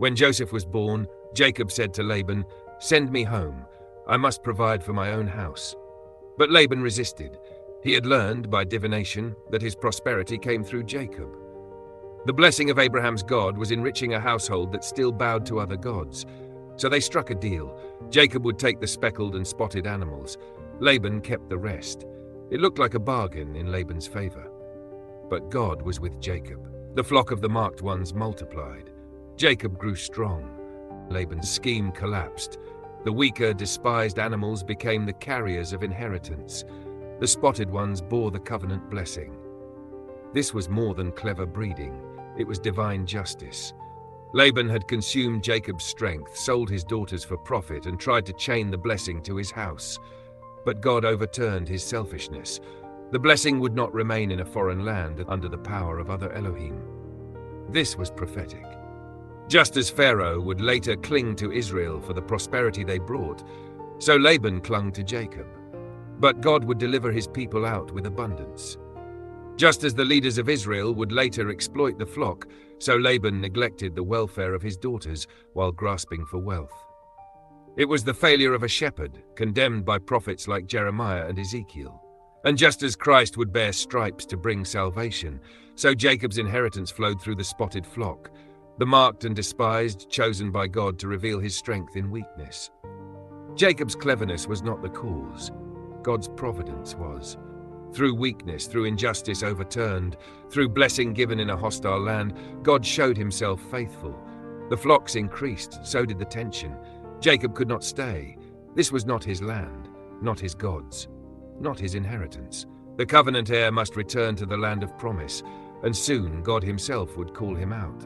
When Joseph was born, Jacob said to Laban, "Send me home. I must provide for my own house." But Laban resisted. He had learned by divination that his prosperity came through Jacob. The blessing of Abraham's God was enriching a household that still bowed to other gods. So they struck a deal. Jacob would take the speckled and spotted animals. Laban kept the rest. It looked like a bargain in Laban's favor. But God was with Jacob. The flock of the marked ones multiplied. Jacob grew strong. Laban's scheme collapsed. The weaker, despised animals became the carriers of inheritance. The spotted ones bore the covenant blessing. This was more than clever breeding. It was divine justice. Laban had consumed Jacob's strength, sold his daughters for profit, and tried to chain the blessing to his house. But God overturned his selfishness. The blessing would not remain in a foreign land under the power of other Elohim. This was prophetic. Just as Pharaoh would later cling to Israel for the prosperity they brought, so Laban clung to Jacob. But God would deliver his people out with abundance. Just as the leaders of Israel would later exploit the flock, so Laban neglected the welfare of his daughters while grasping for wealth. It was the failure of a shepherd, condemned by prophets like Jeremiah and Ezekiel. And just as Christ would bear stripes to bring salvation, so Jacob's inheritance flowed through the spotted flock, the marked and despised, chosen by God to reveal his strength in weakness. Jacob's cleverness was not the cause. God's providence was. Through weakness, through injustice overturned, through blessing given in a hostile land, God showed himself faithful. The flocks increased, so did the tension. Jacob could not stay. This was not his land, not his gods, not his inheritance. The covenant heir must return to the land of promise, and soon God himself would call him out.